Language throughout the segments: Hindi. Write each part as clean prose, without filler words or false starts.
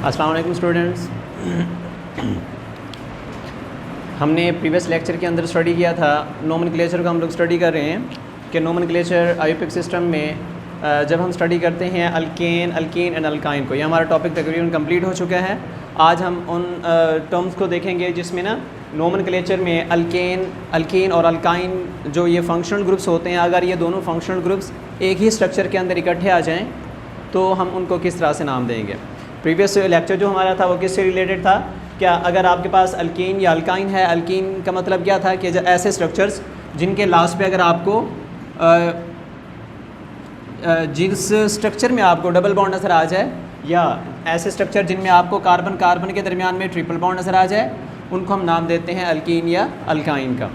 अस्सलाम वालेकुम स्टूडेंट्स। हमने प्रीवियस लेक्चर के अंदर स्टडी किया था नोमेनक्लेचर को। हम लोग स्टडी कर रहे हैं कि नोमेनक्लेचर आईयूपीएक सिस्टम में जब हम स्टडी करते हैं अल्केन, अल्कीन एंड अल्काइन को, ये हमारा टॉपिक तकरीबन कंप्लीट हो चुका है। आज हम उन टर्म्स को देखेंगे जिसमें ना नोमेनक्लेचर में अल्केन, अल्कीन और अल्काइन जो ये फंक्शनल ग्रुप्स होते हैं, अगर ये दोनों फंक्शनल ग्रुप्स एक ही स्ट्रक्चर के अंदर इकट्ठे आ जाएँ तो हम उनको किस तरह से नाम देंगे। प्रीवियस लेक्चर जो हमारा था वो किससे रिलेटेड था? क्या अगर आपके पास अल्कीन या अल्काइन है, अल्कीन का मतलब क्या था कि ऐसे स्ट्रक्चर्स जिनके लास्ट पे अगर आपको जिस स्ट्रक्चर में आपको डबल बॉन्ड नज़र आ जाए, या ऐसे स्ट्रक्चर जिनमें आपको कार्बन कार्बन के दरमियान में ट्रिपल बॉन्ड नज़र आ जाए, उनको हम नाम देते हैं अल्कीन या अल्काइन का।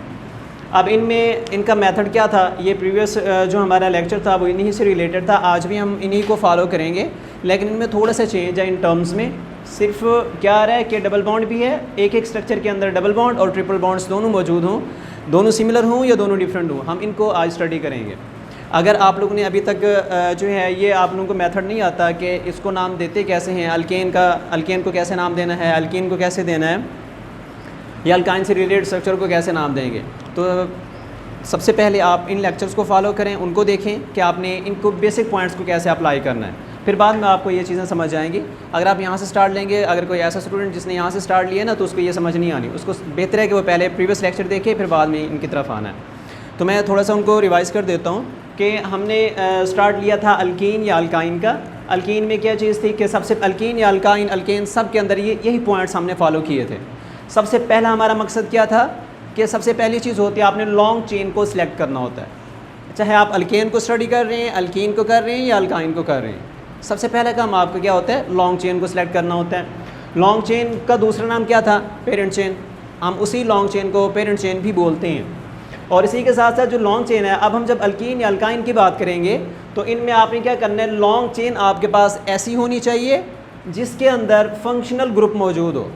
अब इनमें इनका मेथड क्या था? ये प्रीवियस जो हमारा लेक्चर था वो इन्हीं से रिलेटेड था। आज भी हम इन्हीं को फॉलो करेंगे, लेकिन इनमें थोड़ा सा चेंज है इन टर्म्स में। सिर्फ क्या आ रहा है कि डबल बॉन्ड भी है, एक एक स्ट्रक्चर के अंदर डबल बॉन्ड और ट्रिपल बॉन्ड्स दोनों मौजूद हों, दोनों सिमिलर हों या दोनों डिफरेंट हों, हम इनको आज स्टडी करेंगे। अगर आप लोगों ने अभी तक जो है ये आप लोगों को मेथड नहीं आता कि इसको नाम देते कैसे हैं, अल्केन को कैसे नाम देना है, अल्कीन को कैसे देना है, या अल्काइन से रिलेटेड स्ट्रक्चर को कैसे नाम देंगे, तो सबसे पहले आप इन लेक्चर्स को फॉलो करें, उनको देखें कि आपने इनको बेसिक पॉइंट्स को कैसे अप्लाई करना है। फिर बाद में आपको ये चीज़ें समझ आएंगी। अगर आप यहाँ से स्टार्ट लेंगे, अगर कोई ऐसा स्टूडेंट जिसने यहाँ से स्टार्ट लिया ना, तो उसको ये समझ नहीं आनी। उसको बेहतर है कि वो पहले प्रीवियस लेक्चर देखे, फिर बाद में इनकी तरफ आना है। तो मैं थोड़ा सा उनको रिवाइज़ कर देता हूँ कि हमने स्टार्ट लिया था अल्कीन या अल्काइन का। अल्कीन में क्या चीज़ थी कि सबसे अल्कीन या अल्काइन, अल्केन सब के अंदर यही पॉइंट्स हमने फॉलो किए थे। सबसे पहला हमारा मकसद क्या था कि सबसे पहली चीज़ होती है आपने लॉन्ग चेन को सिलेक्ट करना होता है। चाहे आप अल्केन को स्टडी कर रहे हैं, अल्कीन को कर रहे हैं या अल्काइन को कर रहे हैं, सबसे पहले काम आपका क्या होता है? लॉन्ग चेन को सिलेक्ट करना होता है। लॉन्ग चेन का दूसरा नाम क्या था? Parent chain. हम उसी लॉन्ग चेन को पेरेंट चेन भी बोलते हैं। और इसी के साथ साथ जो लॉन्ग चेन है, अब हम जब अल्कीन या अल्काइन की बात करेंगे तो इनमें आपने क्या करना है? लॉन्ग चेन आपके पास ऐसी होनी चाहिए जिसके अंदर फंक्शनल ग्रुप मौजूद हो।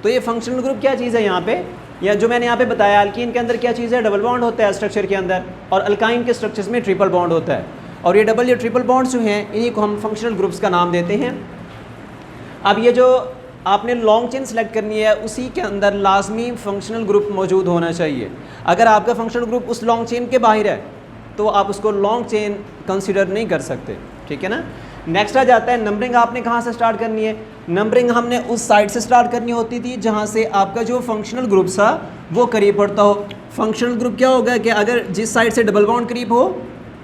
तो ये फंक्शनल ग्रुप क्या चीज़ है यहाँ पे, या जो मैंने यहाँ पे बताया, अल्कीन के अंदर क्या चीज़ है? डबल बॉन्ड होता है स्ट्रक्चर के अंदर, और अल्काइन के स्ट्रक्चर्स में ट्रिपल बॉन्ड होता है। और ये डबल या ट्रिपल बॉन्ड्स जो हैं, इन्हीं को हम फंक्शनल ग्रुप्स का नाम देते हैं। अब ये जो आपने लॉन्ग चेन सेलेक्ट करनी है, उसी के अंदर लाजमी फंक्शनल ग्रुप मौजूद होना चाहिए। अगर आपका फंक्शनल ग्रुप उस लॉन्ग चेन के बाहर है तो आप उसको लॉन्ग चेन कंसिडर नहीं कर सकते, ठीक है ना। नेक्स्ट आ जाता है नंबरिंग। आपने कहाँ से स्टार्ट करनी है? नंबरिंग हमने उस साइड से स्टार्ट करनी होती थी जहाँ से आपका जो फंक्शनल ग्रुप था वो करीब पड़ता हो। फंक्शनल ग्रुप क्या होगा कि अगर जिस साइड से डबल बॉन्ड करीब हो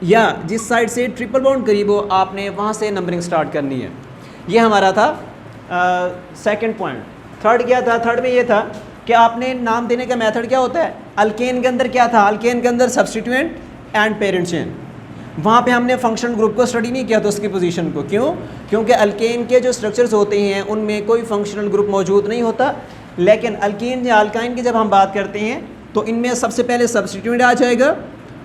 या जिस साइड से ट्रिपल बॉन्ड करीब हो, आपने वहाँ से नंबरिंग स्टार्ट करनी है। ये हमारा था सेकंड पॉइंट। थर्ड क्या था? थर्ड में ये था कि आपने नाम देने का मेथड क्या होता है? अल्केन के अंदर क्या था? अल्केन के अंदर सब्स्टिट्यूएंट एंड पेरेंट चेन। वहाँ पे हमने फंक्शनल ग्रुप को स्टडी नहीं किया था, उसकी पोजीशन को। क्यों? क्योंकि अल्केन के जो स्ट्रक्चर्स होते हैं उनमें कोई फंक्शनल ग्रुप मौजूद नहीं होता। लेकिन अल्कीन या अल्काइन की जब हम बात करते हैं तो इनमें सबसे पहले सब्स्टिट्यूएंट आ जाएगा,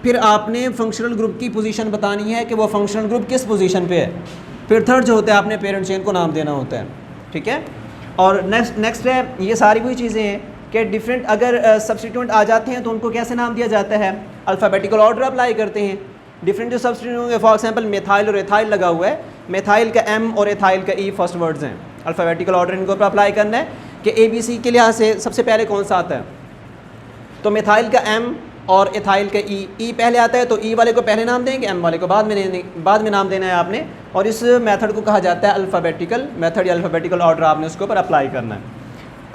फिर आपने फंक्शनल ग्रुप की पोजीशन बतानी है कि वो फंक्शनल ग्रुप किस पोजीशन पे है, फिर थर्ड जो होता है आपने पेरेंट चेन को नाम देना होता है, ठीक है। और नेक्स्ट है, ये सारी वही चीज़ें हैं कि डिफरेंट अगर सब्स्टिट्यूएंट आ जाते हैं तो उनको कैसे नाम दिया जाता है? अल्फ़ाबेटिकल ऑर्डर अप्लाई करते हैं। डिफरेंट जो सब्स्टिट्यूएंट होंगे, फॉर एग्जांपल मेथाइल और एथाइल लगा हुआ है, मेथाइल का एम और एथाइल का ई फर्स्ट वर्ड्स हैं। अल्फ़ाबेटिकल ऑर्डर इनको पर अप्लाई करना है कि ABC के लिहाज से सबसे पहले कौन सा आता है? तो मेथाइल का एम और एथाइल का ई पहले आता है, तो ई वाले को पहले नाम देंगे, एम वाले को बाद में नाम देना है आपने। और इस मेथड को कहा जाता है अल्फ़ाबेटिकल मेथड या अल्फ़ाबेटिकल ऑर्डर, आपने उसके ऊपर अप्लाई करना है।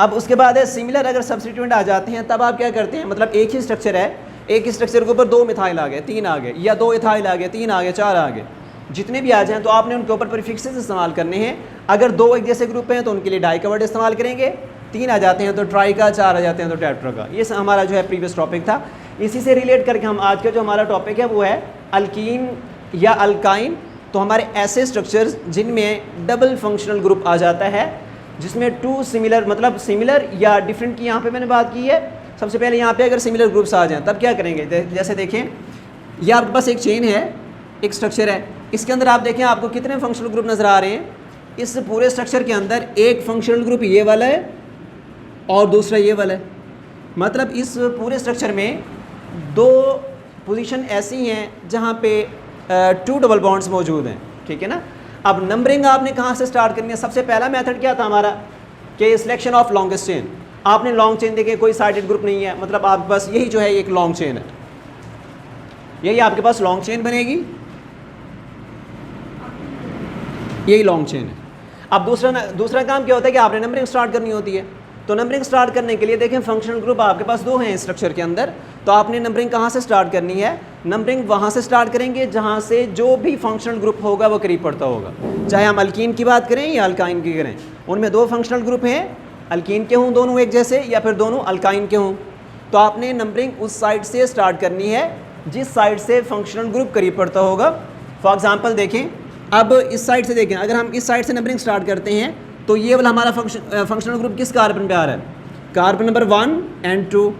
अब उसके बाद है सिमिलर। अगर सब्स्टिट्यूएंट आ जाते हैं तब आप क्या करते हैं? मतलब एक ही स्ट्रक्चर है, एक ही स्ट्रक्चर के ऊपर दो मिथाइल आ गए, तीन आ गए, या दो इथाइल आ गए, तीन आ गए, चार आ गए, जितने भी आ जाएँ तो आपने उनके ऊपर प्रीफिक्सेस इस्तेमाल करने हैं। अगर दो एक जैसे ग्रुप हैं तो उनके लिए डाई का वर्ड इस्तेमाल करेंगे, तीन आ जाते हैं तो ट्राई का, चार आ जाते हैं तो टेट्रा का। ये हमारा जो है प्रीवियस टॉपिक था। इसी से रिलेट करके हम आज का जो हमारा टॉपिक है वो है अल्कीन या अल्काइन। तो हमारे ऐसे स्ट्रक्चर्स जिनमें डबल फंक्शनल ग्रुप आ जाता है, जिसमें टू सिमिलर, मतलब सिमिलर या डिफरेंट की यहाँ पे मैंने बात की है। सबसे पहले यहाँ पे अगर सिमिलर ग्रुप्स आ जाएं तब क्या करेंगे? जैसे देखें, ये आपके पास एक चेन है, एक स्ट्रक्चर है, इसके अंदर आप देखें आपको कितने फंक्शनल ग्रुप नज़र आ रहे हैं। इस पूरे स्ट्रक्चर के अंदर एक फंक्शनल ग्रुप ये वाला है और दूसरा ये वाला है। मतलब इस पूरे स्ट्रक्चर में दो पोजीशन ऐसी हैं जहाँ पे टू डबल बॉन्ड्स मौजूद हैं, ठीक है ना। अब नंबरिंग आपने कहाँ से स्टार्ट करनी है? सबसे पहला मेथड क्या था हमारा कि सिलेक्शन ऑफ लॉन्गेस्ट चेन। आपने लॉन्ग चेन देखे, कोई साइडेड ग्रुप नहीं है, मतलब आप बस यही जो है एक लॉन्ग चेन है, यही आपके पास लॉन्ग चेन बनेगी, यही लॉन्ग चेन है। अब दूसरा काम क्या होता है कि आपने नंबरिंग स्टार्ट करनी होती है। तो नंबरिंग स्टार्ट करने के लिए देखें फंक्शनल ग्रुप आपके पास 2 हैं स्ट्रक्चर के अंदर, तो आपने नंबरिंग कहाँ से स्टार्ट करनी है? नंबरिंग वहाँ से स्टार्ट करेंगे जहाँ से जो भी फंक्शनल ग्रुप होगा वो करीब पड़ता होगा, चाहे हम अल्कीन की बात करें या अल्काइन की करें। उनमें 2 फंक्शनल ग्रुप हैं, अल्कीन के हों दोनों एक जैसे, या फिर दोनों अल्काइन के हों। तो आपने नंबरिंग उस साइड से स्टार्ट करनी है जिस साइड से फंक्शनल ग्रुप करीब पड़ता होगा। फॉर एग्जांपल देखें, अब इस साइड से देखें, अगर हम इस साइड से नंबरिंग स्टार्ट करते हैं तो ये वाला हमारा फंक्शनल ग्रुप किस कार्बन पे आ रहा है? Carbon number 1 and 2।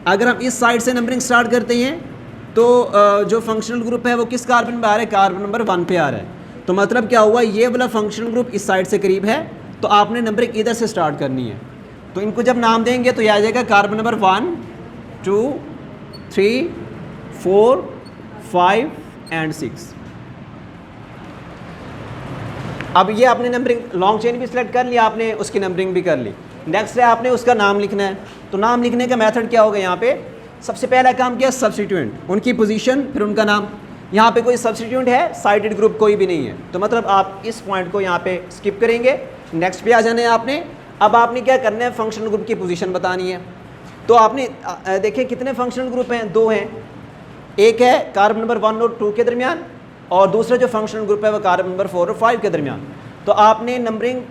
अगर हम इस साइड से नंबरिंग स्टार्ट करते हैं तो जो फंक्शनल ग्रुप है वो किस कार्बन पे आ रहा है? कार्बन नंबर 1 पे आ रहा है। तो मतलब क्या हुआ, ये वाला फंक्शनल ग्रुप इस साइड से करीब है, तो आपने नंबरिंग इधर से स्टार्ट करनी है। तो इनको जब नाम देंगे तो ये आ जाएगा कार्बन नंबर 1, 2, 3, 4, 5 एंड 6। अब ये आपने नंबरिंग लॉन्ग चेन भी सिलेक्ट कर लिया आपने, उसकी नंबरिंग भी कर ली। नेक्स्ट है आपने उसका नाम लिखना है। तो नाम लिखने का मेथड क्या होगा? यहाँ पे सबसे पहला काम क्या है? सब्स्टिट्यूएंट, उनकी पोजीशन फिर उनका नाम। यहाँ पे कोई सब्स्टिट्यूएंट है? साइडेड ग्रुप कोई भी नहीं है, तो मतलब आप इस पॉइंट को यहाँ पे स्किप करेंगे, नेक्स्ट पे आ जाना है आपने। अब आपने क्या करना है? फंक्शनल ग्रुप की पोजीशन बतानी है। तो आपने देखिए कितने फंक्शनल ग्रुप हैं? 2 हैं, एक है कार्बन नंबर 1 और 2 के दरमियान, और दूसरा जो फंक्शनल ग्रुप है वो कार्बन नंबर 4 और 5 के दरमियान। तो आपने नंबरिंग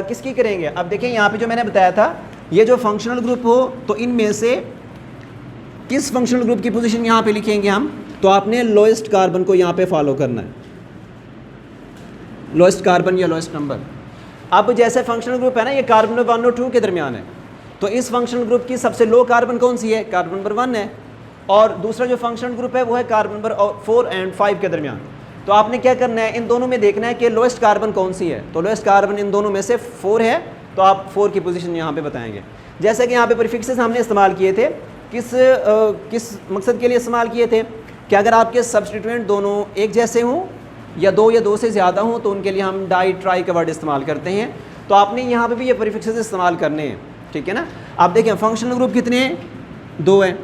किसकी करेंगे? अब देखिए यहाँ पे जो मैंने बताया था, ये जो फंक्शनल ग्रुप हो तो इनमें से किस फंक्शनल ग्रुप की पोजीशन यहाँ पे लिखेंगे हम? तो आपने लोएस्ट कार्बन को यहाँ पे फॉलो करना है, लोएस्ट कार्बन या लोएस्ट नंबर। अब जैसे फंक्शनल ग्रुप है ना, ये कार्बन नंबर 1 और 2 के दरमियान है, तो इस फंक्शनल ग्रुप की सबसे लो कार्बन कौन सी है? कार्बन नंबर 1 है, और दूसरा जो फंक्शनल ग्रुप है वो है कार्बन नंबर 4 एंड 5 के दरमियान। तो आपने क्या करना है? इन दोनों में देखना है कि लोएस्ट कार्बन कौन सी है। तो लोएस्ट कार्बन इन दोनों में से 4 है, तो आप 4 की पोजीशन यहाँ पे बताएंगे। जैसे कि यहाँ पे प्रीफिक्सेस हमने इस्तेमाल किए थे, किस मकसद के लिए इस्तेमाल किए थे कि अगर आपके सब्स्टिट्यूएंट दोनों एक जैसे हों या 2 से ज़्यादा हों तो उनके लिए हम डाई ट्राई का वर्ड इस्तेमाल करते हैं। तो आपने यहाँ पे भी ये प्रीफिक्सेस इस्तेमाल करने हैं, ठीक है ना। आप देखें फंक्शनल ग्रुप कितने हैं? 2 हैं।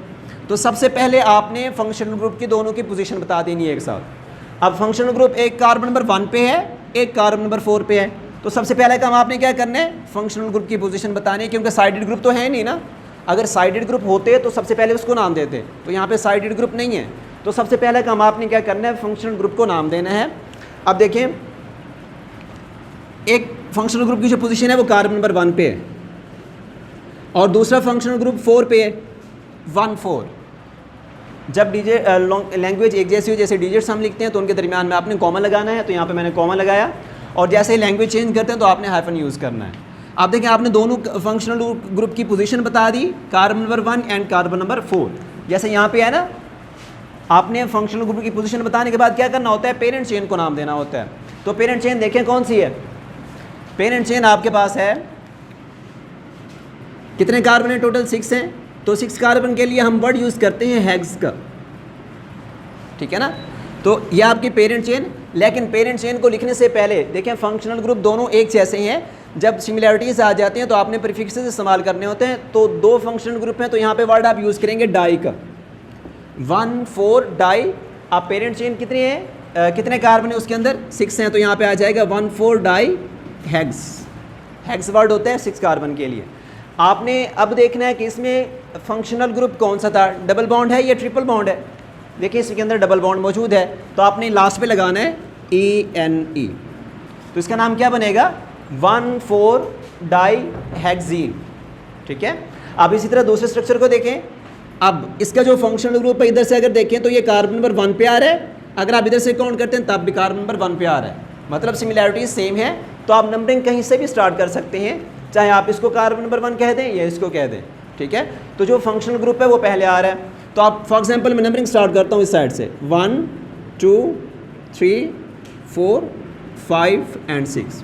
तो सबसे पहले आपने फंक्शनल ग्रुप की दोनों की पोजीशन बता देनी है एक साथ। अब फंक्शनल ग्रुप एक कार्बन नंबर 1 पे है, एक कार्बन नंबर 4 पे है। तो सबसे पहले काम आपने क्या करना है? फंक्शनल ग्रुप की पोजीशन बतानी है, क्योंकि साइडेड ग्रुप तो है नहीं ना। अगर साइडेड ग्रुप होते तो सबसे पहले उसको नाम देते, तो यहाँ पे साइडेड ग्रुप नहीं है, तो सबसे पहले काम आपने क्या करना है? फंक्शनल ग्रुप को नाम देना है। अब देखें, एक फंक्शनल ग्रुप की जो पोजीशन है वो कार्बन नंबर 1 पे है, और दूसरा फंक्शनल ग्रुप 4 पे है, 1, 4। जब लैंग्वेज एक जैसी हो, जैसे डिजिट्स हम लिखते हैं तो उनके दरमियान में आपने कॉमा लगाना है, तो यहाँ पे मैंने कॉमा लगाया, और जैसे ही लैंग्वेज चेंज करते हैं तो आपने हाइफन यूज़ करना है। आप देखें आपने दोनों फंक्शनल ग्रुप की पोजीशन बता दी, carbon number 1 and carbon number 4। जैसे यहाँ पे है ना, आपने फंक्शनल ग्रुप की पोजीशन बताने के बाद क्या करना होता है? पेरेंट चेन को नाम देना होता है। तो पेरेंट चेन देखें कौन सी है? पेरेंट चेन आपके पास है, कितने कार्बन है? टोटल 6 हैं। तो 6 कार्बन के लिए हम वर्ड यूज़ करते हैं हेक्स का, ठीक है ना। तो यह आपकी पेरेंट चेन। लेकिन पेरेंट चेन को लिखने से पहले देखें फंक्शनल ग्रुप दोनों एक जैसे हैं, जब सिमिलैरिटीज़ आ जाती हैं तो आपने प्रीफिक्सेस इस्तेमाल करने होते हैं। तो 2 फंक्शनल ग्रुप हैं, तो यहाँ पे वर्ड आप यूज़ करेंगे डाई का, 1, 4 डाई। आप पेरेंट चेन कितनी है, कितने कार्बन है उसके अंदर? 6 हैं, तो यहाँ पे आ जाएगा 1, 4 डाई हेक्स। हेक्स वर्ड होता है 6 कार्बन के लिए। आपने अब देखना है कि इसमें फंक्शनल ग्रुप कौन सा था, डबल बॉन्ड है या ट्रिपल बॉन्ड है। देखिए इसके अंदर डबल बॉन्ड मौजूद है, तो आपने लास्ट पे लगाना है ENE। तो इसका नाम क्या बनेगा? 1, 4 डाई हेक्सीन, ठीक है। अब इसी तरह दूसरे स्ट्रक्चर को देखें। अब इसका जो फंक्शनल ग्रुप है, इधर से अगर देखें तो ये कार्बन नंबर 1 पे आ रहा है, अगर आप इधर से काउंट करते हैं तब भी कार्बन नंबर 1 पे आ रहा है, मतलब सिमिलैरिटीज सेम है। तो आप नंबरिंग कहीं से भी स्टार्ट कर सकते हैं, चाहे आप इसको कार्बन नंबर 1 कह दें या इसको कह दें, ठीक है। तो जो फंक्शनल ग्रुप है वो पहले आ रहा है। तो आप फॉर एग्जांपल मैं नंबरिंग स्टार्ट करता हूँ इस साइड से, 1, 2, 3, 4, 5 एंड 6।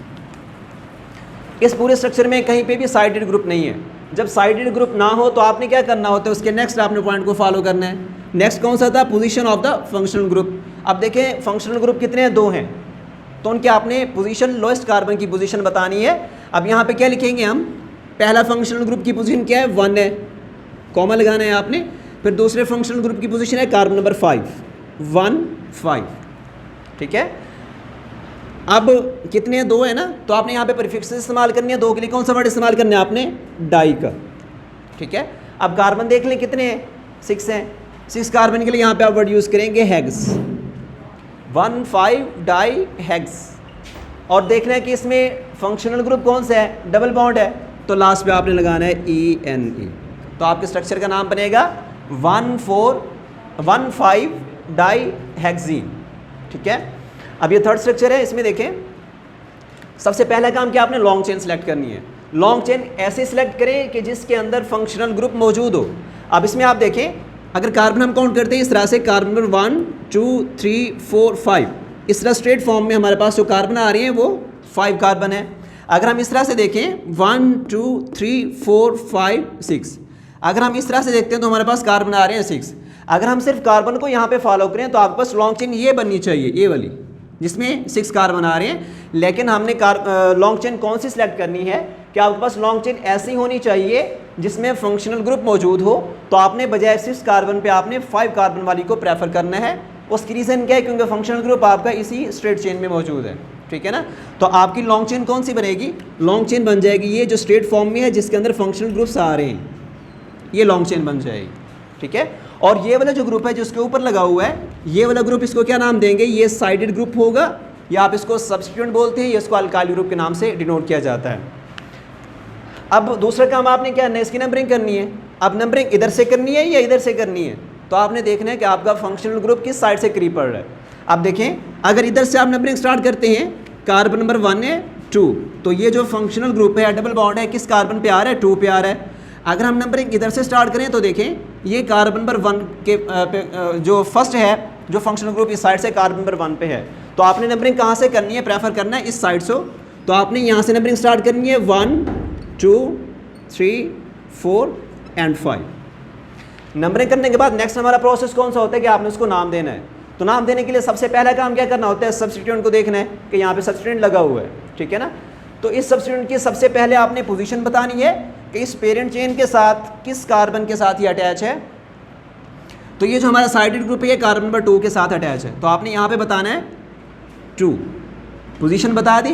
इस पूरे स्ट्रक्चर में कहीं पे भी साइडेड ग्रुप नहीं है। जब साइडेड ग्रुप ना हो तो आपने क्या करना होता है? उसके नेक्स्ट आपने पॉइंट को फॉलो करना है। नेक्स्ट कौन सा था? Position of the functional group. अब देखें फंक्शनल ग्रुप कितने हैं? 2 हैं, तो उनके आपने पोजीशन, लोएस्ट कार्बन की पोजीशन बतानी है। अब यहाँ पे क्या लिखेंगे हम, पहला फंक्शनल ग्रुप की पोजीशन क्या है, 1 है, कॉमा लगाना है आपने। फिर दूसरे फंक्शनल ग्रुप की पोजीशन है कार्बन नंबर 5, 1 5, ठीक है। अब कितने हैं, 2 है ना, तो आपने यहाँ पे प्रीफिक्स इस्तेमाल करनी है। 2 के लिए कौन सा वर्ड इस्तेमाल करना है आपने, डाई का, ठीक है। अब कार्बन देख लें कितने हैं, 6 हैं। 6 कार्बन के लिए यहाँ पे आप वर्ड यूज़ करेंगे हेक्स, 1 5 डाई हेक्स। और देखना है कि इसमें फंक्शनल ग्रुप कौन सा है, डबल बॉन्ड है, तो लास्ट पे आपने लगाना है ENE। तो आपके स्ट्रक्चर का नाम बनेगा 1,4,1,5 डाई हेक्सीन, ठीक है। अब ये थर्ड स्ट्रक्चर है, इसमें देखें सबसे पहला काम क्या, आपने लॉन्ग चेन सेलेक्ट करनी है। लॉन्ग चेन ऐसे सिलेक्ट करें कि जिसके अंदर फंक्शनल ग्रुप मौजूद हो। अब इसमें आप देखें, अगर कार्बन हम काउंट करते हैं इस तरह से, कार्बन नंबर 1 2 3 4 5, इस तरह स्ट्रेट फॉर्म में हमारे पास जो कार्बन आ रही हैं वो 5 कार्बन है। अगर हम इस तरह से देखें 1 2 3 4 5 6, अगर हम इस तरह से देखते हैं तो हमारे पास कार्बन आ रहे हैं 6। अगर हम सिर्फ कार्बन को यहाँ पे फॉलो करें तो आपके पास लॉन्ग चेन ये बननी चाहिए, ये वाली, जिसमें 6 कार्बन आ रहे हैं। लेकिन हमने लॉन्ग चेन कौन सी सिलेक्ट करनी है कि आपके पास लॉन्ग चेन ऐसी होनी चाहिए जिसमें फंक्शनल ग्रुप मौजूद हो। तो आपने बजाय 6 कार्बन पे आपने 5 कार्बन वाली को प्रेफर करना है। उसकी रीज़न क्या है, क्योंकि फंक्शनल ग्रुप आपका इसी स्ट्रेट चेन में मौजूद है, ठीक है ना। तो आपकी लॉन्ग चेन कौन सी बनेगी, लॉन्ग चेन बन जाएगी ये जो स्ट्रेट फॉर्म में है, जिसके अंदर फंक्शनल ग्रुप्स आ रहे हैं, ये लॉन्ग चेन बन जाएगी, ठीक है। और ये वाला जो ग्रुप है जो उसके ऊपर लगा हुआ है, ये वाला ग्रुप, इसको क्या नाम देंगे, ये साइडेड ग्रुप होगा, या आप इसको सब्स्टिट्यूएंट बोलते हैं, या इसको अल्काइल ग्रुप के नाम से डिनोट किया जाता है। अब दूसरा काम आपने क्या है, इसकी नंबरिंग करनी है। अब नंबरिंग इधर से करनी है या इधर से करनी है, तो आपने देखना है कि आपका फंक्शनल ग्रुप किस साइड से करीब पड़ रहा है। अब देखें, अगर इधर से आप नंबरिंग स्टार्ट करते हैं, कार्बन नंबर 1 है 2, तो ये जो फंक्शनल ग्रुप है डबल बॉन्ड है किस कार्बन पे आ रहा है, 2 पे आ रहा है। अगर हम नंबरिंग इधर से स्टार्ट करें तो देखें ये कार्बन नंबर 1 के जो फर्स्ट है, जो फंक्शनल ग्रुप इस साइड से कार्बन नंबर 1 पे है, तो आपने नंबरिंग कहाँ से करनी है, प्रेफर करना है इस साइड से। तो आपने यहाँ से नंबरिंग स्टार्ट करनी है 1 2 3 4 एंड 5। नंबरिंग करने के बाद नेक्स्ट हमारा प्रोसेस कौन सा होता है कि आपने उसको नाम देना है। तो नाम देने के लिए सबसे पहला काम क्या करना होता है, सब्स्टिट्यूएंट को देखना है कि यहाँ पे सब्स्टिट्यूएंट लगा हुआ है, ठीक है ना। तो इस सब्स्टिट्यूएंट की सबसे पहले आपने पोजीशन बतानी है कि इस पेरेंट चेन के साथ किस कार्बन के साथ ये अटैच है। तो ये जो हमारा साइडेड ग्रुप है ये कार्बन नंबर 2 के साथ अटैच है, तो आपने यहाँ पे बताना है 2, पोजीशन बता दी।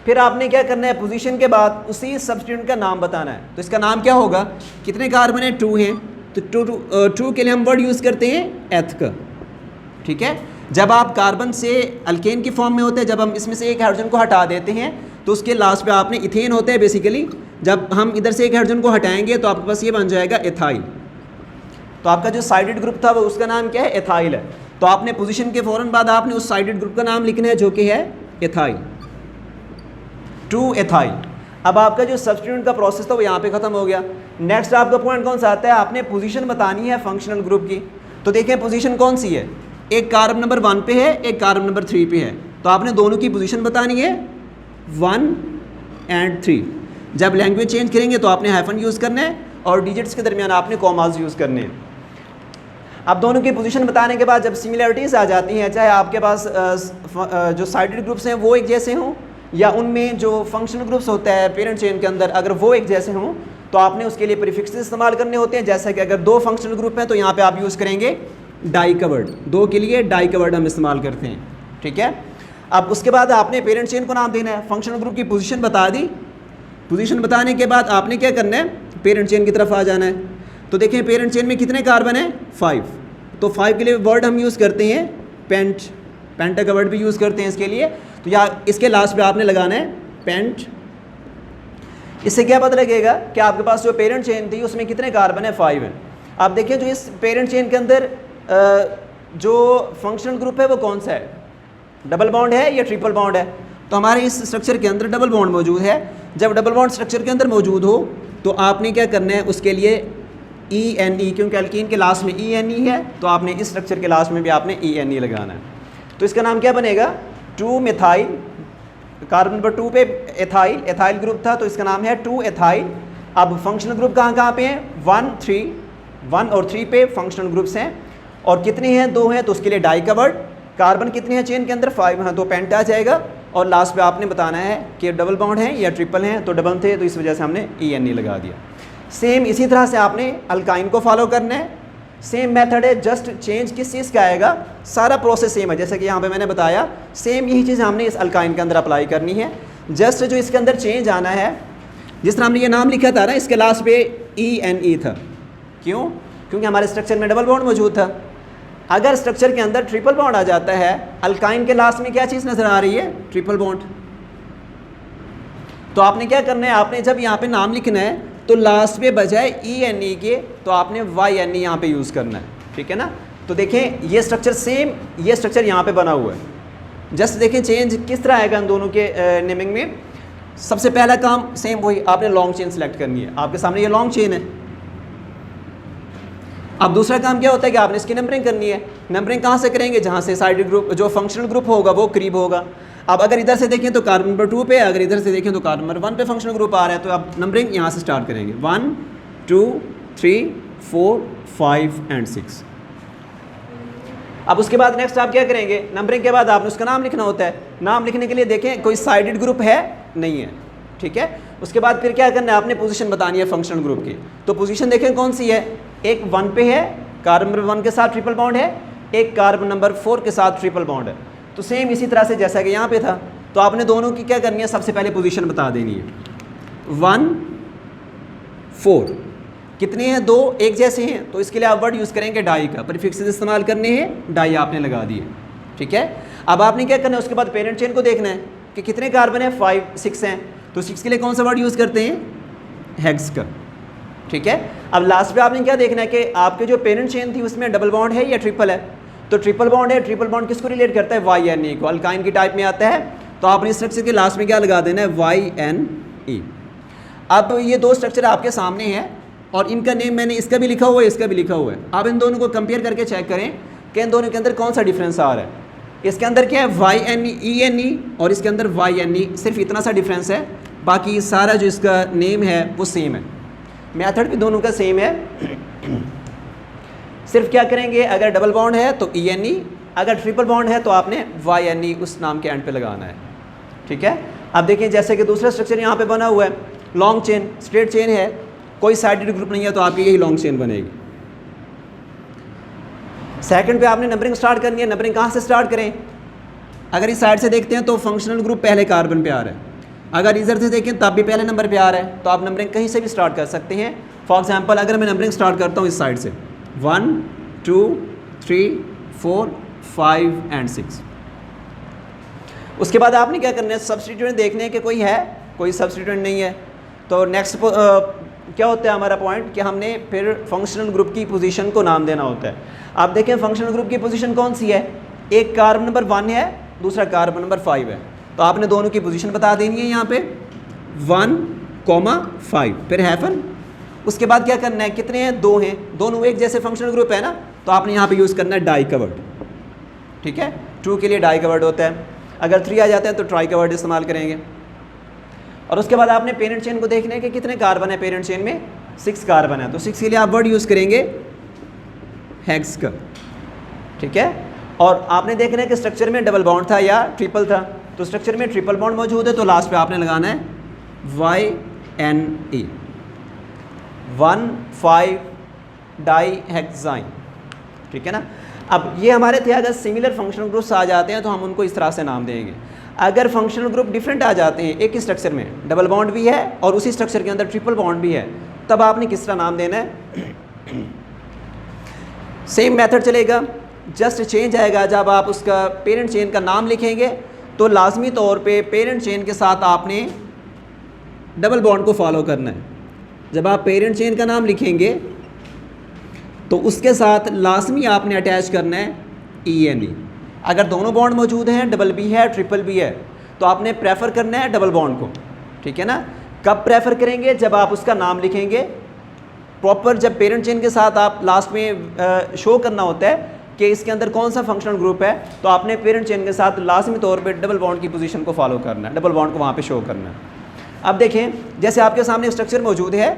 फिर आपने क्या करना है, पोजीशन के बाद उसी सब्स्टिट्यूएंट का नाम बताना है। तो इसका नाम क्या होगा, कितने कार्बन है, 2 हैं, तो 2 के लिए हम वर्ड यूज़ करते हैं एथ का, ठीक है। जब आप कार्बन से अल्केन की फॉर्म में होते हैं, जब हम इसमें से एक हाइड्रोजन को हटा देते हैं तो उसके लास्ट पे आपने इथेन होता है बेसिकली। जब हम इधर से एक हाइड्रोजन को हटाएंगे तो आपके पास ये बन जाएगा एथाइल। तो आपका जो साइडेड ग्रुप था वो उसका नाम क्या है, एथाइल है। तो आपने पोजीशन के फ़ौरन बाद आपने उस साइडेड ग्रुप का नाम लिखना है जो कि है एथाइल, 2 एथाइल। अब आपका जो सब्स्टिट्यूएंट का प्रोसेस था वो यहाँ पे ख़त्म हो गया। नेक्स्ट आपका पॉइंट कौन सा आता है, आपने पोजीशन बतानी है फंक्शनल ग्रुप की। तो देखें पोजीशन कौन सी है, एक कार्बन नंबर 1 पे है, एक कार्बन नंबर 3 पे है, तो आपने दोनों की पोजीशन बतानी है 1 एंड 3। जब लैंग्वेज चेंज करेंगे तो आपने हाइफन यूज़ करना है और डिजिट्स के दरमियान आपने कॉमास यूज़ करने हैं। अब दोनों की पोजीशन बताने के बाद जब सिमिलरिटीज़ आ जाती हैं, चाहे आपके पास जो साइडेड ग्रुप्स हैं वो एक जैसे हों, या उनमें जो फंक्शनल ग्रुप्स होता है पेरेंट चेन के अंदर अगर वो एक जैसे हों, तो आपने उसके लिए प्रीफिक्स इस्तेमाल करने होते हैं। जैसा कि अगर 2 फंक्शनल ग्रुप हैं तो यहाँ पे आप यूज़ करेंगे डाई का वर्ड, 2 के लिए डाई का वर्ड हम इस्तेमाल करते हैं, ठीक है। अब उसके बाद आपने पेरेंट चेन को नाम देना है, फंक्शनल ग्रुप की पोजीशन बता दी। पोजीशन बताने के बाद आपने क्या करना है, पेरेंट चेन की तरफ आ जाना है। तो देखें पेरेंट चेन में कितने कार्बन है, 5। तो 5 के लिए वर्ड हम यूज़ करते हैं पेंट, पेंटा का वर्ड भी यूज़ करते हैं इसके लिए। तो या इसके लास्ट पे आपने लगाना है पेंट। इससे क्या पता लगेगा कि आपके पास जो पेरेंट चेन थी उसमें कितने कार्बन है, 5 है। आप देखिए जो इस पेरेंट चेन के अंदर जो फंक्शनल ग्रुप है वो कौन सा है, डबल बॉन्ड है या ट्रिपल बॉन्ड है। तो हमारे इस स्ट्रक्चर के अंदर डबल बॉन्ड मौजूद है। जब डबल बॉन्ड स्ट्रक्चर के अंदर मौजूद हो तो आपने क्या करना है, उसके लिए ENE, क्योंकि अल्कीन के लास्ट में ENE है तो आपने इस स्ट्रक्चर के लास्ट में भी आपने ENE लगाना है। तो इसका नाम क्या बनेगा, 2 मिथाइल, कार्बन नंबर 2 पे एथाइल, एथाइल ग्रुप था तो इसका नाम है 2 एथाइल। अब फंक्शनल ग्रुप कहाँ कहाँ पे हैं, 1 और 3 पे फंक्शनल ग्रुप्स हैं। और कितने हैं, 2 हैं, तो उसके लिए डाई का वर्ड, कार्बन कितने हैं चेन के अंदर, 5 हैं, तो पेंट आ जाएगा। और लास्ट पे आपने बताना है कि डबल बॉन्ड है या ट्रिपल हैं, तो डबल थे तो इस वजह से हमने ENE लगा दिया। सेम इसी तरह से आपने अल्काइन को फॉलो करना है, सेम मेथड है, जस्ट चेंज किस चीज़ का आएगा, सारा प्रोसेस सेम है जैसे कि यहाँ पे मैंने बताया, सेम यही चीज़ हमने इस अल्काइन के अंदर अप्लाई करनी है। जस्ट जो इसके अंदर चेंज आना है, जिस तरह हमने ये नाम लिखा था ना, इसके लास्ट पे ENE था, क्यों, क्योंकि हमारे स्ट्रक्चर में डबल बॉन्ड मौजूद था। अगर स्ट्रक्चर के अंदर ट्रिपल बॉन्ड आ जाता है, अल्काइन के लास्ट में क्या चीज़ नज़र आ रही है, ट्रिपल बॉन्ड, तो आपने क्या करना है, आपने जब यहाँ पे नाम लिखना है तो लास्ट पे बजाय ENE के तो आपने YNE यहाँ पे यूज़ करना है, ठीक है ना। तो देखें ये स्ट्रक्चर सेम, ये स्ट्रक्चर यहाँ पे बना हुआ है। जस्ट देखें चेंज किस तरह आएगा इन दोनों के नेमिंग में। सबसे पहला काम सेम वही, आपने लॉन्ग चेन सेलेक्ट करनी है, आपके सामने ये लॉन्ग चेन है। अब दूसरा काम क्या होता है कि आपने इसकी नंबरिंग करनी है। नंबरिंग कहाँ से करेंगे, जहाँ से साइड ग्रुप जो फंक्शनल ग्रुप होगा वो करीब होगा। अब अगर इधर से देखें तो कार्बन नंबर 2 पे, अगर इधर से देखें तो कार्बन नंबर 1 पे फंक्शनल ग्रुप आ रहा है, तो आप नंबरिंग यहाँ से स्टार्ट करेंगे 1 2 3 4 5 एंड 6। अब उसके बाद नेक्स्ट आप क्या करेंगे, नंबरिंग के बाद आपने उसका नाम लिखना होता है। नाम लिखने के लिए देखें कोई साइडेड ग्रुप है नहीं है, ठीक है। उसके बाद फिर क्या करना है, आपने पोजीशन बतानी है फंक्शनल ग्रुप की। तो पोजीशन देखें कौन सी है, एक 1 पे है, कार्बन नंबर 1 के साथ ट्रिपल बॉन्ड है, एक कार्बन नंबर 4 के साथ ट्रिपल बॉन्ड है। तो सेम इसी तरह से जैसा कि यहाँ पे था, तो आपने दोनों की क्या करनी है, सबसे पहले पोजीशन बता देनी है। 1 4 कितने हैं, 2 एक जैसे हैं, तो इसके लिए आप वर्ड यूज़ करेंगे डाई का, प्रीफिक्सेस इस्तेमाल करने हैं, डाई आपने लगा दिए, ठीक है। अब आपने क्या करना है, उसके बाद पेरेंट चेन को देखना है कि कितने कार्बन है, 5 6 हैं, तो 6 के लिए कौन सा वर्ड यूज़ करते हैं, हेक्स का, ठीक है। अब लास्ट पे आपने क्या देखना है कि आपके जो पेरेंट चेन थी उसमें डबल बॉन्ड है या ट्रिपल है, तो ट्रिपल बॉन्ड है, ट्रिपल बॉन्ड किसको रिलेट करता है, YNE को, अल्काइन की टाइप में आता है, तो आपने स्ट्रक्चर के लास्ट में क्या लगा देना है, YNE। अब ये दो स्ट्रक्चर आपके सामने हैं और इनका नेम मैंने इसका भी लिखा हुआ है, इसका भी लिखा हुआ है। आप इन दोनों को कंपेयर करके चेक करें कि इन दोनों के अंदर कौन सा डिफरेंस आ रहा है। इसके अंदर क्या है, ENE और इसके अंदर YNE, सिर्फ इतना सा डिफरेंस है, बाकी सारा जो इसका नेम है वो सेम है, मेथड भी दोनों का सेम है। सिर्फ क्या करेंगे, अगर डबल बॉन्ड है तो ENE, अगर ट्रिपल बॉन्ड है तो आपने YNE उस नाम के एंड पे लगाना है, ठीक है। अब देखें जैसे कि दूसरा स्ट्रक्चर यहाँ पे बना हुआ है, लॉन्ग चेन, स्ट्रेट चेन है, कोई साइडेड ग्रुप नहीं है, तो आपकी यही लॉन्ग चेन बनेगी। सेकंड पे आपने नंबरिंग स्टार्ट करनी है। नंबरिंग कहाँ से स्टार्ट करें, अगर इस साइड से देखते हैं तो फंक्शनल ग्रुप पहले कार्बन पे आ रहा है, अगर इधर से देखें तब भी पहले नंबर पे आ रहा है, तो आप नंबरिंग कहीं से भी स्टार्ट कर सकते हैं। फॉर एग्जांपल अगर मैं नंबरिंग स्टार्ट करता हूँ इस साइड से 1 2 3 4 5 एंड 6, उसके बाद आपने क्या करना है, सब्स्टिट्यूएंट देखने हैं कि कोई है, कोई सब्स्टिट्यूएंट नहीं है, तो नेक्स्ट क्या होता है हमारा पॉइंट कि हमने फिर फंक्शनल ग्रुप की पोजीशन को नाम देना होता है। आप देखें फंक्शनल ग्रुप की पोजीशन कौन सी है, एक कार्बन नंबर 1 है, दूसरा कार्बन नंबर 5 है, तो आपने दोनों की पोजीशन बता देनी है यहाँ पे 1,5 फिर हैफन। उसके बाद क्या करना है, कितने हैं, 2 हैं, दोनों एक जैसे फंक्शनल ग्रुप है ना, तो आपने यहाँ पे यूज़ करना है डाई कवर्ड, ठीक है। 2 के लिए डाई कवर्ड होता है, अगर 3 आ जाते हैं तो ट्राई कवर्ड इस्तेमाल करेंगे। और उसके बाद आपने पेरेंट चेन को देखना है कि कितने कार्बन है पेरेंट चेन में, 6 कार्बन है, तो 6 के लिए आप वर्ड यूज़ करेंगे हेक्स का, ठीक है। और आपने देखना है कि स्ट्रक्चर में डबल बॉन्ड था या ट्रिपल था, तो स्ट्रक्चर में ट्रिपल बॉन्ड मौजूद है, तो लास्ट पे आपने लगाना है YNE 1,5 डाई हेक्साइन, ठीक है ना। अब ये हमारे थे, अगर सिमिलर फंक्शनल ग्रुप्स आ जाते हैं तो हम उनको इस तरह से नाम देंगे। अगर फंक्शनल ग्रुप डिफरेंट आ जाते हैं, एक ही स्ट्रक्चर में डबल बॉन्ड भी है और उसी स्ट्रक्चर के अंदर ट्रिपल बॉन्ड भी है, तब आपने किस तरह नाम देना है, सेम मेथड चलेगा, जस्ट चेंज आएगा। जब आप उसका पेरेंट चेन का नाम लिखेंगे तो लाजमी तौर पे पेरेंट चेन के साथ आपने डबल बॉन्ड को फॉलो करना है। जब आप पेरेंट चेन का नाम लिखेंगे तो उसके साथ लाजमी आपने अटैच करना है ENE। अगर दोनों बॉन्ड मौजूद हैं, डबल भी है ट्रिपल भी है, तो आपने प्रेफर करना है डबल बॉन्ड को, ठीक है ना। कब प्रेफर करेंगे, जब आप उसका नाम लिखेंगे प्रॉपर, जब पेरेंट चेन के साथ आप लास्ट में शो करना होता है कि इसके अंदर कौन सा फंक्शनल ग्रुप है, तो आपने पेरेंट चेन के साथ लाजमी तौर पे डबल बॉन्ड की पोजीशन को फॉलो करना है, डबल बॉन्ड को वहाँ पे शो करना है। अब देखें जैसे आपके सामने स्ट्रक्चर मौजूद है,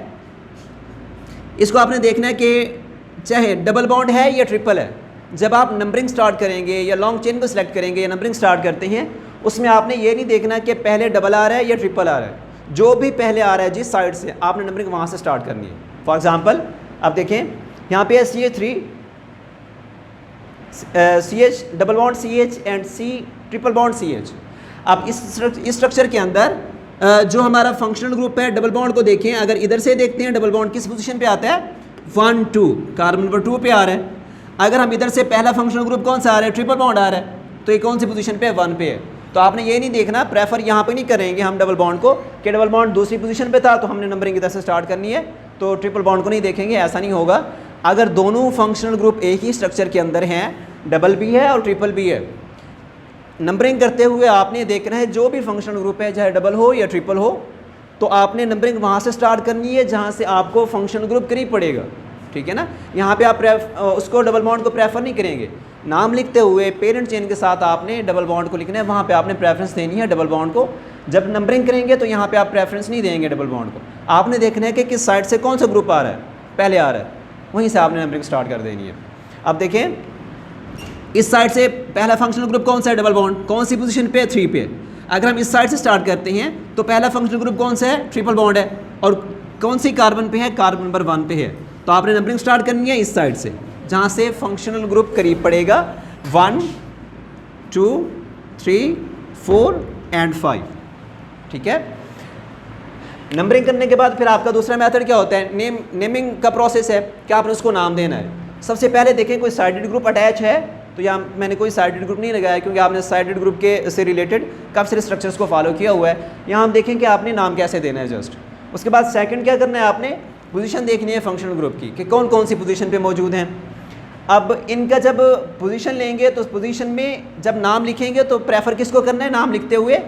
इसको आपने देखना है कि चाहे डबल बॉन्ड है या ट्रिपल है, जब आप नंबरिंग स्टार्ट करेंगे या लॉन्ग चेन को सिलेक्ट करेंगे या नंबरिंग स्टार्ट करते हैं, उसमें आपने ये नहीं देखना कि पहले डबल आ रहा है या ट्रिपल आ रहा है। जो भी पहले आ रहा है जिस साइड से, आपने नंबरिंग वहाँ से स्टार्ट करनी है। फॉर एग्जांपल आप देखें यहाँ पे है CH3 CH double bond CH and C triple bond CH। अब इस स्ट्रक्चर के अंदर जो हमारा फंक्शनल ग्रुप है डबल बॉन्ड को देखें, अगर इधर से देखते हैं डबल बॉन्ड किस पोजीशन पे आता है, 1 2, कार्बन नंबर 2 पे आ रहा है। अगर हम इधर से पहला फंक्शनल ग्रुप कौन सा आ रहा है, ट्रिपल बॉन्ड आ रहा है, तो ये कौन सी पोजीशन पे है, 1 पे है। तो आपने ये नहीं देखना, प्रेफर यहाँ पे नहीं करेंगे हम डबल बॉन्ड को कि डबल बॉन्ड दूसरी पोजीशन पे था तो हमने नंबरिंग इधर से स्टार्ट करनी है, तो ट्रिपल बॉन्ड को नहीं देखेंगे, ऐसा नहीं होगा। अगर दोनों फंक्शनल ग्रुप एक ही स्ट्रक्चर के अंदर हैं, डबल भी है और ट्रिपल भी है, नंबरिंग करते हुए आपने देखना है जो भी फंक्शनल ग्रुप है चाहे डबल हो या ट्रिपल हो, तो आपने नंबरिंग वहाँ से स्टार्ट करनी है जहाँ से आपको फंक्शनल ग्रुप करीब पड़ेगा, ठीक है ना। यहाँ पे आप उसको डबल बॉन्ड को प्रेफर नहीं करेंगे, नाम लिखते हुए पेरेंट चेन के साथ आपने डबल बॉन्ड को लिखना है, वहाँ पे आपने प्रेफरेंस देनी है डबल बॉन्ड को। जब नंबरिंग करेंगे तो यहाँ पे आप प्रेफरेंस नहीं देंगे डबल बॉन्ड को, आपने देखना है कि किस साइड से कौन सा ग्रुप आ रहा है, पहले आ रहा है, वहीं से आपने नंबरिंग स्टार्ट कर देनी है। अब देखें इस साइड से पहला फंक्शनल ग्रुप कौन सा है, डबल बॉन्ड, कौन सी पोजीशन पे है, 3 पे। अगर हम इस साइड से स्टार्ट करते हैं तो पहला फंक्शनल ग्रुप कौन सा है, ट्रिपल बॉन्ड है, और कौन सी कार्बन पे है, कार्बन नंबर 1 पे है। तो आपने नंबरिंग स्टार्ट करनी है इस साइड से जहाँ से फंक्शनल ग्रुप करीब पड़ेगा, 1 2 3 4 एंड 5, ठीक है। नंबरिंग करने के बाद फिर आपका दूसरा मेथड क्या होता है, नेमिंग का प्रोसेस है कि आपने उसको नाम देना है। सबसे पहले देखें कोई साइडेड ग्रुप अटैच है, तो यहाँ मैंने कोई साइडेड ग्रुप नहीं लगाया क्योंकि आपने साइडेड ग्रुप के से रिलेटेड काफ़ी सारे स्ट्रक्चर्स को फॉलो किया हुआ है। यहाँ हम देखें कि आपने नाम कैसे देना है जस्ट। उसके बाद सेकंड क्या करना है, आपने पोजीशन देखनी है फंक्शनल ग्रुप की कि कौन कौन सी पोजीशन पे मौजूद हैं। अब इनका जब पोजीशन लेंगे तो उस पोजीशन में जब नाम लिखेंगे तो प्रेफर किसको करना है, नाम लिखते हुए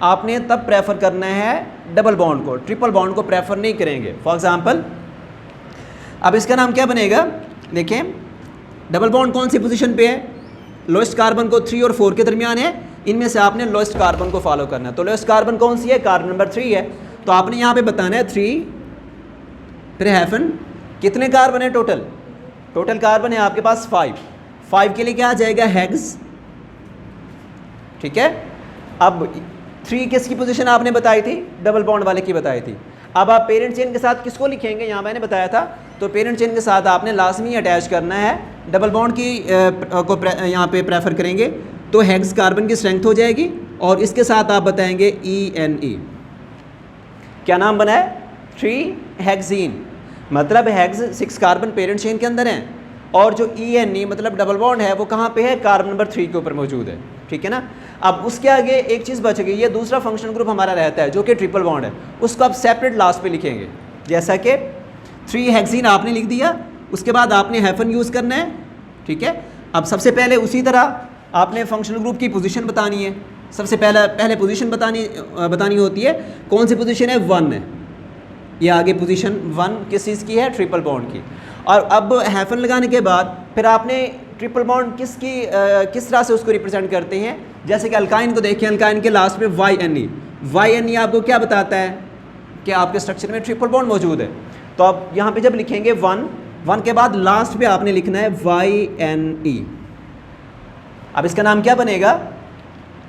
आपने तब प्रेफर करना है डबल बॉन्ड को, ट्रिपल बॉन्ड को प्रेफर नहीं करेंगे। फॉर एग्जांपल अब इसका नाम क्या बनेगा, देखें डबल बॉन्ड कौन सी पोजीशन पे है, लोएस्ट कार्बन को 3 और 4 के दरमियान है, इनमें से आपने लोएस्ट कार्बन को फॉलो करना है। तो लोएस्ट कार्बन कौन सी है, कार्बन नंबर 3 है, तो आपने यहाँ पे बताना है 3 फिर हैफन, कितने कार्बन है टोटल कार्बन है आपके पास 5 के लिए क्या आ जाएगा, हेक्स, ठीक है। अब 3 किसकी पोजीशन आपने बताई थी, डबल बॉन्ड वाले की बताई थी। अब आप पेरेंट चेन के साथ किसको लिखेंगे, यहाँ मैंने बताया था, तो पेरेंट चेन के साथ आपने लाजमी अटैच करना है डबल बॉन्ड की को यहाँ पे प्रेफर करेंगे तो हेक्स कार्बन की स्ट्रेंथ हो जाएगी, और इसके साथ आप बताएंगे ENE, क्या नाम बना है, 3 हेक्सीन, मतलब हेक्स 6 कार्बन पेरेंट चेन के अंदर हैं, और जो ENE मतलब डबल बॉन्ड है वो कहाँ पे है, कार्बन नंबर 3 के ऊपर मौजूद है, ठीक है ना। अब उसके आगे एक चीज़ बच गई, ये दूसरा फंक्शनल ग्रुप हमारा रहता है जो कि ट्रिपल बॉन्ड है, उसको आप सेपरेट लास्ट पे लिखेंगे, जैसा कि 3 हेक्सीन आपने लिख दिया, उसके बाद आपने हैफन यूज़ करना है, ठीक है। अब सबसे पहले उसी तरह आपने फंक्शनल ग्रुप की पोजीशन बतानी है, सबसे पहले पोजीशन बतानी होती है, कौन सी पोजीशन है, 1 है, ये आगे पोजीशन 1 किस चीज़ की है, ट्रिपल बॉन्ड की। और अब हैफन लगाने के बाद फिर आपने ट्रिपल बॉन्ड किस तरह से उसको रिप्रेजेंट करते हैं, जैसे कि अल्काइन को देखें, अल्काइन के लास्ट पे YNE आपको क्या बताता है कि आपके स्ट्रक्चर में ट्रिपल बॉन्ड मौजूद है। तो आप यहाँ पे जब लिखेंगे 1 के बाद लास्ट पे आपने लिखना है YNE। अब इसका नाम क्या बनेगा,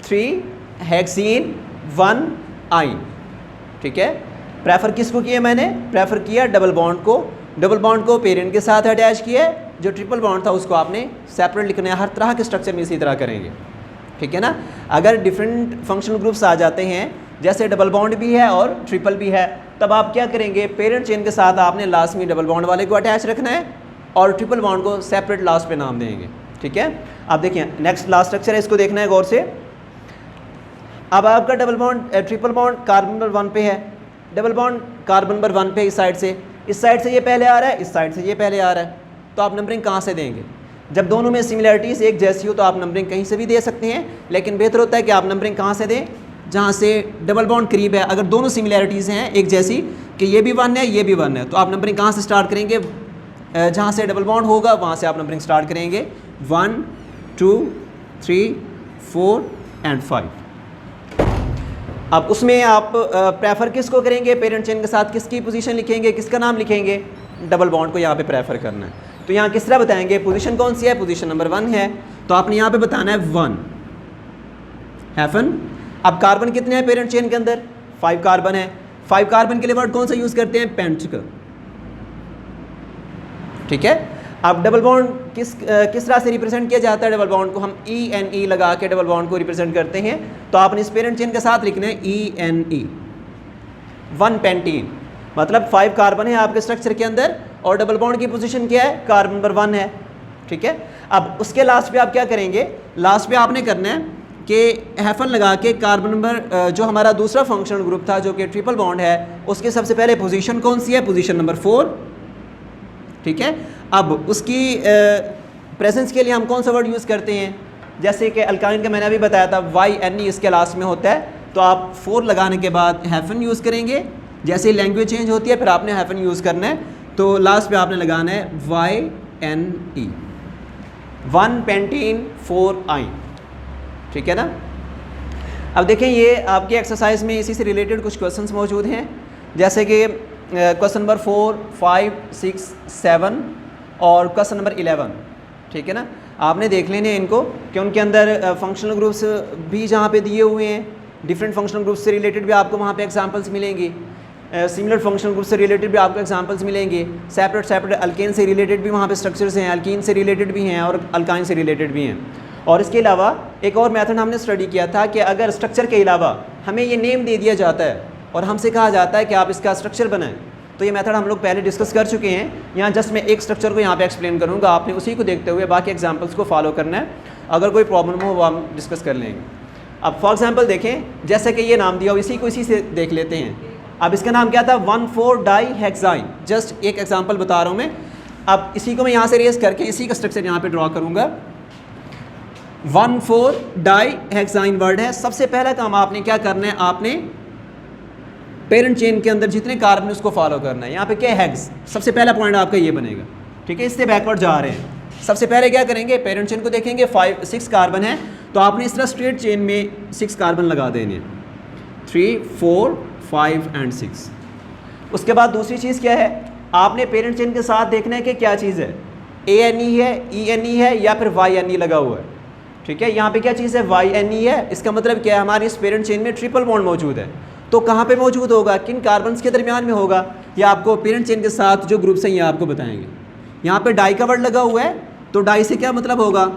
3 हेक्सीन 1 आइन, ठीक है। प्रेफर किसको किया, मैंने प्रेफर किया डबल बॉन्ड को पेरेंट के साथ अटैच किया, जो ट्रिपल बॉन्ड था उसको आपने सेपरेट लिखना है। हर तरह के स्ट्रक्चर में इसी तरह करेंगे, ठीक है ना। अगर डिफरेंट फंक्शनल ग्रुप्स आ जाते हैं, जैसे डबल बॉन्ड भी है और ट्रिपल भी है, तब आप क्या करेंगे, पेरेंट चेन के साथ आपने लास्ट में डबल बॉन्ड वाले को अटैच रखना है और ट्रिपल बॉन्ड को सेपरेट लास्ट पे नाम देंगे, ठीक है। अब देखिए नेक्स्ट लास्ट स्ट्रक्चर है, इसको देखना है गौर से। अब आपका ट्रिपल बॉन्ड कार्बन नंबर 1 पे है, डबल बॉन्ड कार्बन नंबर 1 पे, इस साइड से ये पहले आ रहा है, इस साइड से ये पहले आ रहा है, तो आप नंबरिंग कहाँ से देंगे। जब दोनों में सिमिलरिटीज़ एक जैसी हो तो आप नंबरिंग कहीं से भी दे सकते हैं, लेकिन बेहतर होता है कि आप नंबरिंग कहाँ से दें, जहाँ से डबल बॉन्ड करीब है। अगर दोनों सिमिलरिटीज़ हैं एक जैसी कि ये भी 1 है ये भी 1 है, तो आप नंबरिंग कहाँ से स्टार्ट करेंगे, जहाँ से डबल बॉन्ड होगा वहाँ से आप नंबरिंग स्टार्ट करेंगे, 1 2 3 4 एंड 5। अब उसमें आप प्रेफर किसको करेंगे, पेरेंट चेन के साथ किसकी पोजीशन लिखेंगे, किसका नाम लिखेंगे, डबल बॉन्ड को यहाँ पे प्रेफर करना है। तो यहाँ किस तरह बताएंगे, पोजीशन कौन सी है, पोजीशन नंबर 1 है, तो आपने यहाँ पे बताना है 1 हैफन। अब कार्बन कितने हैं पेरेंट चेन के अंदर, 5 कार्बन है। 5 कार्बन के लिए वर्ड कौन सा यूज़ करते हैं, पेंट। ठीक है। अब डबल बॉन्ड किस तरह से रिप्रेजेंट किया जाता है, डबल बॉन्ड को हम ENE लगा के डबल बॉन्ड को रिप्रेजेंट करते हैं। तो आपने इस पेरेंट चेन के साथ लिखना है ENE, 1 पेंटीन, मतलब 5 कार्बन है आपके स्ट्रक्चर के अंदर और डबल बॉन्ड की पोजीशन क्या है, कार्बन नंबर 1 है। ठीक है। अब उसके लास्ट पे आप क्या करेंगे, लास्ट पे आपने करना है कि हैफन लगा के कार्बन नंबर जो हमारा दूसरा फंक्शनल ग्रुप था जो कि ट्रिपल बॉन्ड है, उसके सबसे पहले पोजीशन कौन सी है, पोजीशन नंबर 4। ठीक है। अब उसकी प्रेजेंस के लिए हम कौन सा वर्ड यूज़ करते हैं, जैसे कि अल्काइन का मैंने अभी बताया था YNE इसके लास्ट में होता है, तो आप 4 लगाने के बाद हैफन यूज़ करेंगे। जैसे ही लैंग्वेज चेंज होती है फिर आपने हैफन यूज़ करना है, तो लास्ट पे आपने लगाना है YNE, 1 पेंटीन 4 आइन। ठीक है ना। अब देखें ये आपकी एक्सरसाइज में इसी से रिलेटेड कुछ क्वेश्चंस मौजूद हैं, जैसे कि क्वेश्चन नंबर 4, 5, 6, 7 और क्वेश्चन नंबर 11। ठीक है ना। आपने देख लेने इनको कि उनके अंदर फंक्शनल ग्रुप्स भी जहाँ पे दिए हुए हैं, डिफरेंट फंक्शनल ग्रुप्स से रिलेटेड भी आपको वहाँ पे एग्जांपल्स मिलेंगी, सिमिलर फंक्शनल ग्रुप से रिलेटेड भी आपको एग्जांपल्स मिलेंगे, सेपरेट अल्केन से रिलेटेड भी वहाँ पे स्ट्रक्चर्स हैं, अल्कीन से रिलेटेड भी हैं और अल्काइन से रिलेटेड भी हैं। और इसके अलावा एक और मेथड हमने स्टडी किया था कि अगर स्ट्रक्चर के अलावा हमें ये नेम दे दिया जाता है और हमसे कहा जाता है कि आप इसका स्ट्रक्चर बनाएं, तो ये मेथड हम लोग पहले डिस्कस कर चुके हैं। यहाँ जस्ट मैं एक स्ट्रक्चर को यहाँ पे एक्सप्लेन करूँगा, आपने उसी को देखते हुए बाकी एग्जांपल्स को फॉलो करना है। अगर कोई प्रॉब्लम हो वो हम डिस्कस कर लेंगे। अब फॉर एग्जांपल देखें, जैसे कि ये नाम दिया हो इसी को इसी से देख लेते हैं। अब इसका नाम क्या था, 1,4-डाईहेक्साइन। जस्ट एक एग्जाम्पल बता रहा हूँ मैं। अब इसी को मैं यहाँ से रेस करके इसी का स्ट्रक्चर यहाँ पर ड्रॉ करूँगा। 1,4-डाईहेक्साइन वर्ड है। सबसे पहला काम आपने क्या करना है, आपने पेरेंट चेन के अंदर जितने कार्बन उसको फॉलो करना है। यहाँ पे क्या है, हेक्स, सबसे पहला पॉइंट आपका ये बनेगा। ठीक है। इससे बैकवर्ड जा रहे हैं। सबसे पहले क्या करेंगे, पेरेंट चेन को देखेंगे, 6 कार्बन है, तो आपने इस तरह स्ट्रेट चेन में 6 कार्बन लगा देने, 3, 4, 5 एंड 6। उसके बाद दूसरी चीज़ क्या है, आपने पेरेंट चेन के साथ देखना है कि क्या चीज़ है, ANE है, ENE है या फिर YNE लगा हुआ है। ठीक है। यहाँ पे क्या चीज़ है, YNE है। इसका मतलब क्या है, हमारी इस पेरेंट चेन में ट्रिपल बॉन्ड मौजूद है। तो कहाँ पे मौजूद होगा, किन कार्बन्स के दरमियान में होगा, या आपको पेरेंट चेन के साथ जो ग्रुप्स हैं ये आपको बताएंगे। यहाँ पे डाई का वर्ड लगा हुआ है, तो डाई से क्या मतलब होगा,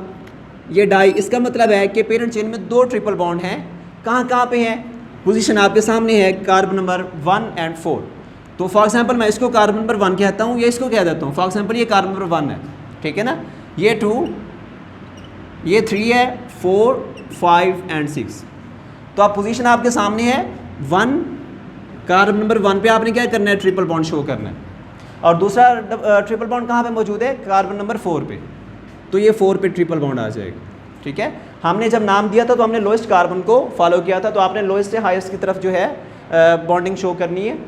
ये डाई, इसका मतलब है कि पेरेंट चेन में 2 ट्रिपल बॉन्ड हैं। कहाँ कहाँ पे हैं, पोजीशन आपके सामने है, कार्बन नंबर 1 एंड 4। तो फॉर एग्जांपल मैं इसको कार्बन नंबर 1 कहता हूँ, या इसको कह देता हूँ। फॉर एग्जांपल ये कार्बन नंबर 1 है। ठीक है ना। ये 2, ये 3 है, 4, 5 एंड 6। तो आप पोजीशन आपके सामने है 1, कार्बन नंबर 1 पे आपने क्या करना है, ट्रिपल बॉन्ड शो करना है। और दूसरा ट्रिपल बॉन्ड कहाँ पे मौजूद है, कार्बन नंबर 4 पे, तो ये 4 पे ट्रिपल बॉन्ड आ जाएगा। ठीक है। हमने जब नाम दिया था तो हमने लोएस्ट कार्बन को फॉलो किया था, तो आपने लोएस्ट से हाईएस्ट की तरफ जो है बॉन्डिंग शो करनी है।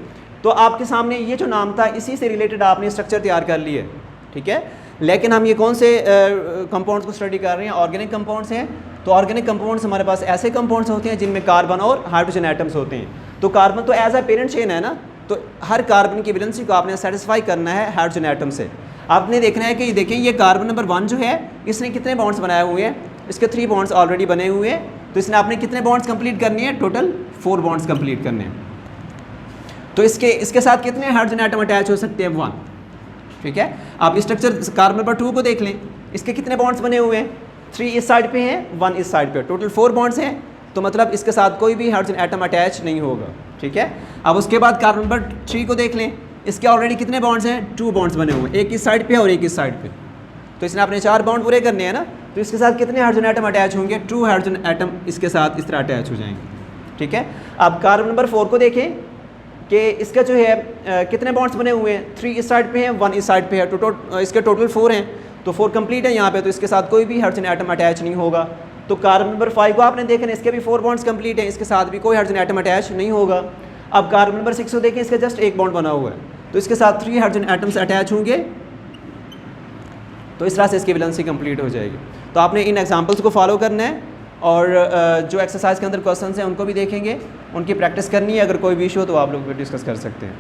तो आपके सामने ये जो नाम था इसी से रिलेटेड आपने स्ट्रक्चर तैयार कर लिए। ठीक है। लेकिन हम ये कौन से कंपाउंड्स को स्टडी कर रहे हैं, ऑर्गेनिक कंपाउंड्स हैं। तो ऑर्गेनिक कंपाउंड्स हमारे पास ऐसे कंपाउंड्स होते हैं जिनमें कार्बन और हाइड्रोजन एटम्स होते हैं। तो कार्बन तो एज ए पेरेंट चेन है ना, तो हर कार्बन की वैलेंसी को आपने सेटिस्फाई करना है हाइड्रोजन एटम से। आपने देखना है कि देखें ये कार्बन नंबर 1 जो है इसने कितने बॉन्ड्स बनाए हुए हैं, इसके 3 बॉन्ड्स ऑलरेडी बने हुए हैं। तो इसने आपने कितने बॉन्ड्स कंप्लीट करने हैं, टोटल 4 बॉन्ड्स कंप्लीट करने हैं। तो इसके साथ कितने हाइड्रोजन एटम अटैच हो सकते हैं, 1। ठीक है। आप स्ट्रक्चर कार्बन नंबर 2 को देख लें, इसके कितने बॉन्ड्स बने हुए हैं, 3 इस साइड पे हैं, 1 इस साइड पे, टोटल 4 बॉन्ड्स हैं। तो मतलब इसके साथ कोई भी हाइड्रोजन एटम अटैच नहीं होगा। ठीक है। अब उसके बाद कार्बन नंबर 3 को देख लें, इसके ऑलरेडी कितने बॉन्ड्स हैं, 2 बॉन्ड्स बने हुए हैं, एक इस साइड पे और एक इस साइड पे। तो इसने अपने 4 बॉन्ड पूरे करने हैं ना, तो इसके साथ कितने हाइड्रोजन एटम अटैच होंगे, 2 हाइड्रोजन एटम इसके साथ इस तरह अटैच हो जाएंगे। ठीक है। अब कार्बन नंबर 4 को देखें कि इसका जो है कितने बॉन्ड्स बने हुए हैं, 3 इस साइड पे हैं, 1 इस साइड पे है, तो इसके टोटल 4 हैं। तो 4 कंप्लीट है यहाँ पे, तो इसके साथ कोई भी हाइड्रोजन एटम अटैच नहीं होगा। तो कार्बन नंबर 5 को आपने देखना, इसके भी 4 बॉन्ड्स कंप्लीट हैं, इसके साथ भी कोई हाइड्रोजन एटम अटैच नहीं होगा। अब कार्बन नंबर 6 को देखें, इसका जस्ट एक बॉन्ड बना हुआ है, तो इसके साथ 3 हाइड्रोजन एटम्स अटैच होंगे। तो इस तरह से इसकी वैलेंसी कंप्लीट हो जाएगी। तो आपने इन एग्जांपल्स को फॉलो करना है, और जो एक्सरसाइज के अंदर क्वेश्चंस हैं उनको भी देखेंगे, उनकी प्रैक्टिस करनी है। अगर कोई भी इशू हो तो आप लोग भी डिस्कस कर सकते हैं।